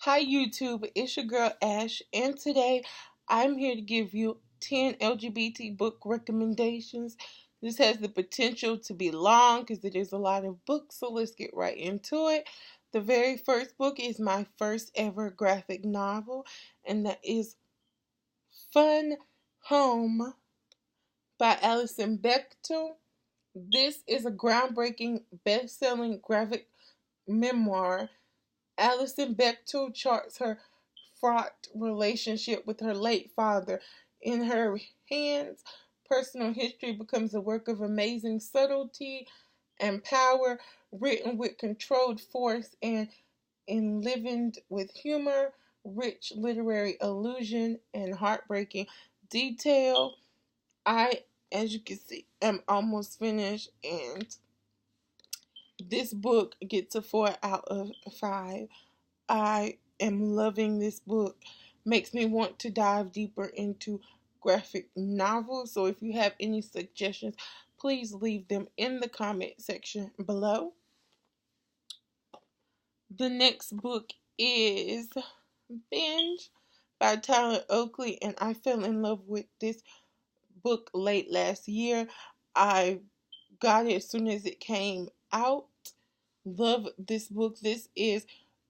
Hi YouTube, it's your girl Ash, and today I'm here to give you 10 LGBT book recommendations. This has the potential to be long because it is a lot of books, so let's get right into it. The very first book is my first ever graphic novel, and that is Fun Home by Alison Bechdel. This is a groundbreaking, best-selling graphic memoir. Alison Bechdel charts her fraught relationship with her late father. In her hands, personal history becomes a work of amazing subtlety and power, written with controlled force and enlivened with humor, rich literary allusion, and heartbreaking detail. I, as you can see, am almost finished, and this book gets a 4 out of 5. I am loving this book. Makes me want to dive deeper into graphic novels. So if you have any suggestions, please leave them in the comment section below. The next book is Binge by Tyler Oakley, and I fell in love with this book late last year. I got it as soon as it came out. Love this book. This is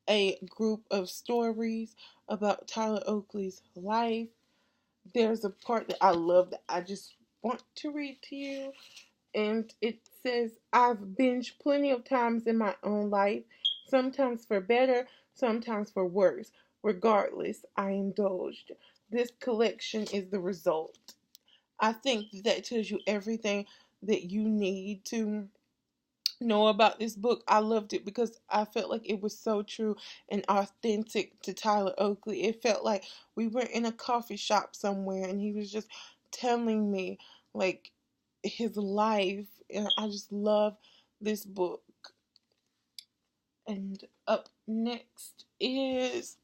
a group of stories about Tyler Oakley's life. There's a part that I love that I just want to read to you. And it says, I've binged plenty of times in my own life, sometimes for better, sometimes for worse. Regardless, I indulged. This collection is the result. I think that tells you everything that you need to know about this book. I loved it because I felt like it was so true and authentic to Tyler Oakley. It felt like we were in a coffee shop somewhere and he was just telling me like his life, and I just love this book. And up next is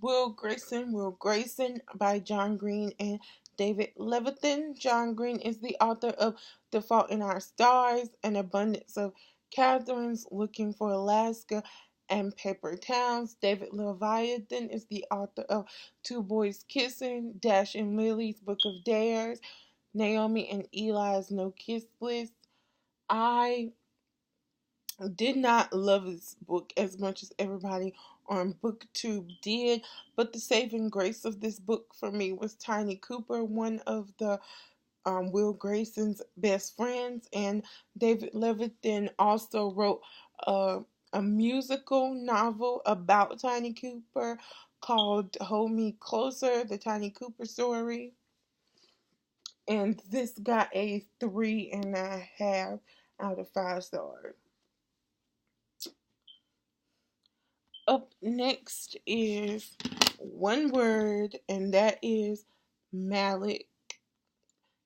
Will Grayson by John Green and David Levithan. John Green is the author of The Fault in Our Stars, An Abundance of Catherines, Looking for Alaska, and Paper Towns. David Leviathan is the author of Two Boys Kissing, Dash and Lily's Book of Dares, Naomi and Eli's No Kiss List. I did not love this book as much as everybody on BookTube did, but the saving grace of this book for me was Tiny Cooper, one of the Will Grayson's best friends, and David Levithan also wrote a musical novel about Tiny Cooper called Hold Me Closer, the Tiny Cooper story, and this got a 3.5 out of 5 stars. Up next is one word, and that is Malik.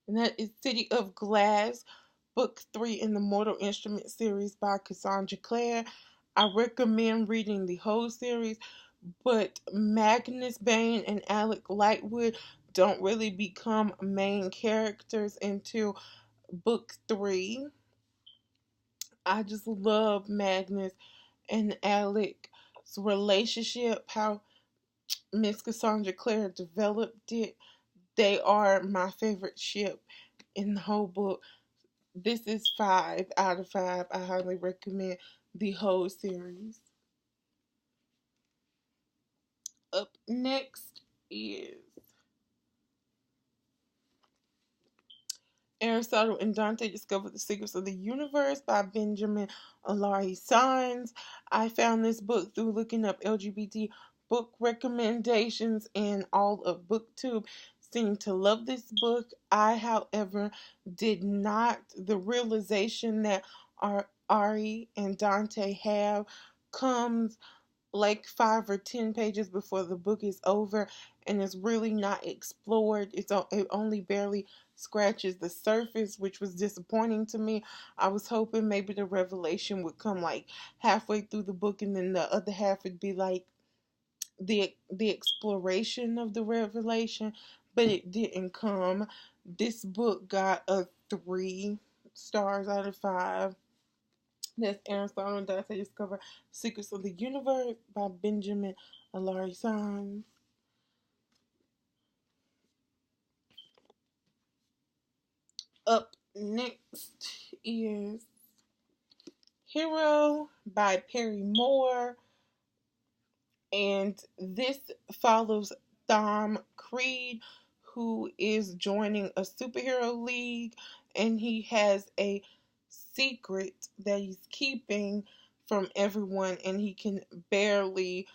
And that is City of Glass, Book 3 in the Mortal Instruments series by Cassandra Clare. I recommend reading the whole series, but Magnus Bane and Alec Lightwood don't really become main characters until Book 3. I just love Magnus and Alec's relationship, how Miss Cassandra Clare developed it. They are my favorite ship in the whole book. This is 5 out of 5. I highly recommend the whole series. Up next is Aristotle and Dante Discover the Secrets of the Universe by Benjamin Alari Sines. I found this book through looking up LGBT book recommendations, and all of BookTube seemed to love this book. I, however, did not. The realization that Ari and Dante have comes like 5 or 10 pages before the book is over, and it's really not explored. It only barely scratches the surface, which was disappointing to me. I was hoping maybe the revelation would come like halfway through the book, and then the other half would be like the exploration of the revelation, but it didn't come. This book got a 3 stars out of 5. That's Aristotle and Dante discover secrets of the universe by Benjamin Alari. Up next is Hero by Perry Moore, and this follows Thom Creed, who is joining a superhero league, and he has a secret that he's keeping from everyone, and he can barely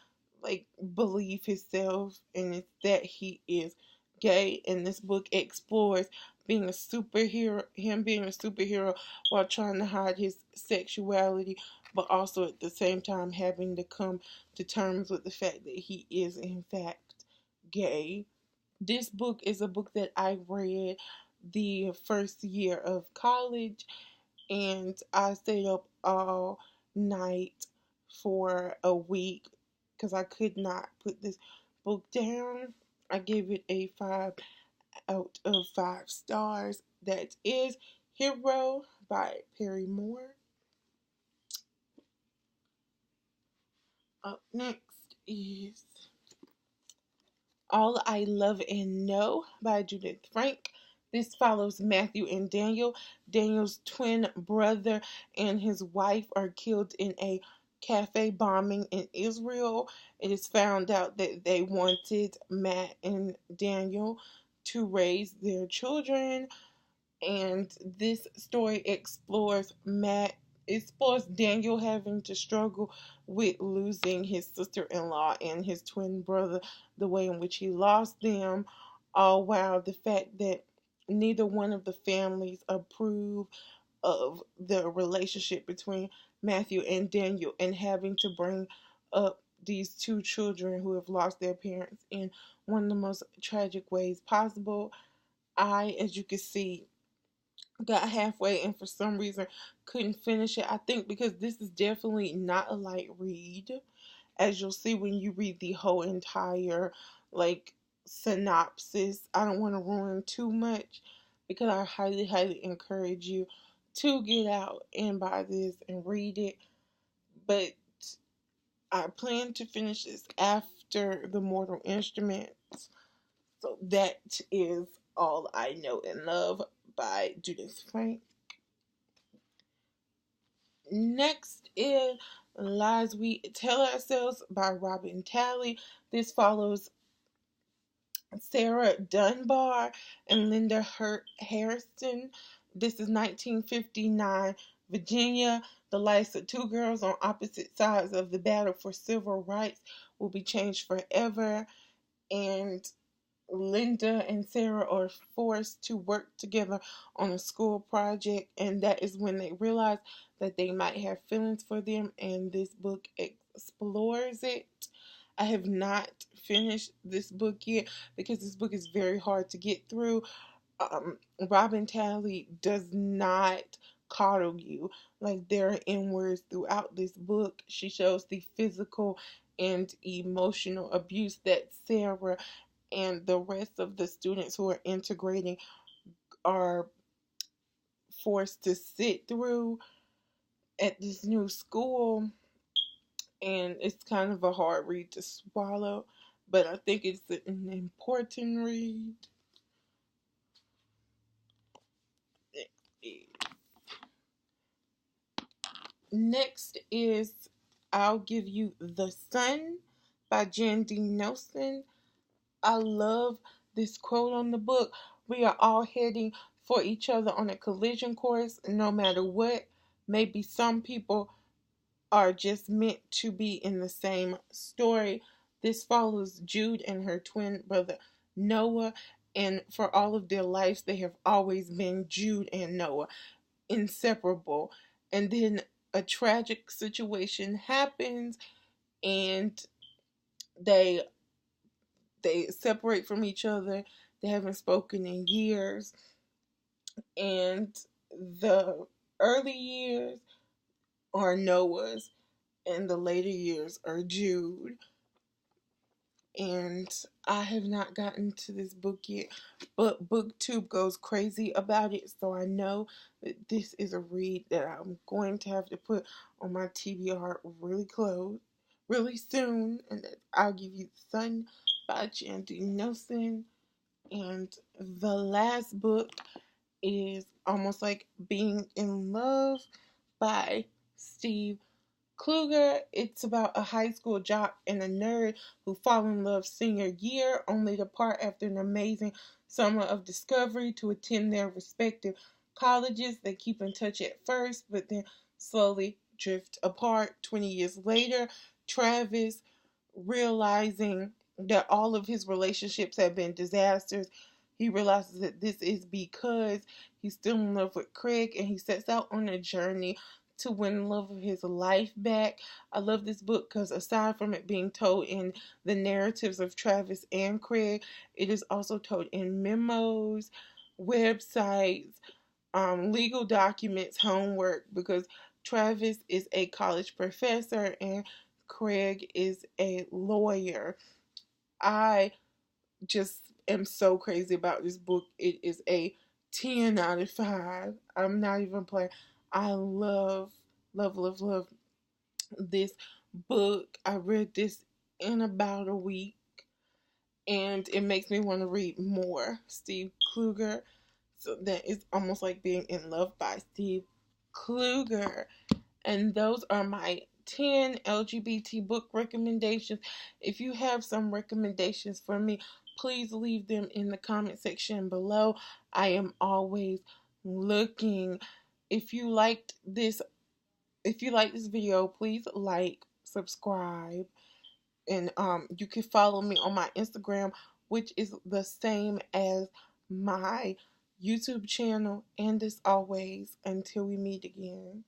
like believe himself, and it's that he is gay. And this book explores being a superhero, him being a superhero while trying to hide his sexuality, but also at the same time having to come to terms with the fact that he is in fact gay. This book is a book that I read the first year of college, and I stayed up all night for a week because I could not put this book down. I gave it a 5 out of 5 stars. That is Hero by Perry Moore. Up next is All I Love and Know by Judith Frank. This follows Matthew and Daniel. Daniel's twin brother and his wife are killed in a cafe bombing in Israel. It is found out that they wanted Matt and Daniel to raise their children, and this story explores Daniel having to struggle with losing his sister-in-law and his twin brother, the way in which he lost them, all while the fact that neither one of the families approve of the relationship between Matthew and Daniel, and having to bring up these two children who have lost their parents in one of the most tragic ways possible. I, as you can see, got halfway and for some reason couldn't finish it. I think because this is definitely not a light read, as you'll see when you read the whole entire like synopsis. I don't want to ruin too much because I highly, highly encourage you to get out and buy this and read it. But I plan to finish this after The Mortal Instruments. So that is All I Know and Love by Judith Frank. Next is Lies We Tell Ourselves by Robin Talley. This follows Sarah Dunbar and Linda Harrison. This is 1959 Virginia. The lives of two girls on opposite sides of the battle for civil rights will be changed forever. And Linda and Sarah are forced to work together on a school project, and that is when they realize that they might have feelings for them, and this book explores it. I have not finished this book yet because this book is very hard to get through. Robin Talley does not coddle you. Like, there are N words throughout this book. She shows the physical and emotional abuse that Sarah and the rest of the students who are integrating are forced to sit through at this new school, and it's kind of a hard read to swallow, but I think it's an important read. Next is I'll Give You the Sun by Jan D. Nelson. I love this quote on the book. We are all heading for each other on a collision course, no matter what. Maybe some people are just meant to be in the same story. This follows Jude and her twin brother Noah, and for all of their lives, they have always been Jude and Noah, inseparable. And then a tragic situation happens, and they they separate from each other. They haven't spoken in years, and the early years are Noah's, and the later years are Jude. and I have not gotten to this book yet, but BookTube goes crazy about it, so I know that this is a read that I'm going to have to put on my TBR really soon, and that I'll give you Sun by Jandy Nelson. And the last book is Almost Like Being in Love by Steve Kluger. It's about a high school jock and a nerd who fall in love senior year, only to part after an amazing summer of discovery to attend their respective colleges. They keep in touch at first, but then slowly drift apart. 20 years later, Travis, realizing that all of his relationships have been disasters, he realizes that this is because he's still in love with Craig, and he sets out on a journey to win love of his life back. I love this book because aside from it being told in the narratives of Travis and Craig, it is also told in memos, websites, legal documents, homework, because Travis is a college professor and Craig is a lawyer. I just am so crazy about this book. It is a 10 out of 5. I'm not even playing. I love this book. I read this in about a week, and it makes me want to read more. Steve Kluger. So that is Almost Like Being in Love by Steve Kluger. And those are my 10 LGBT book recommendations. If you have some recommendations for me, please leave them in the comment section below. I am always looking. If you liked this video, please like, subscribe, and you can follow me on my Instagram, which is the same as my YouTube channel. And as always, until we meet again.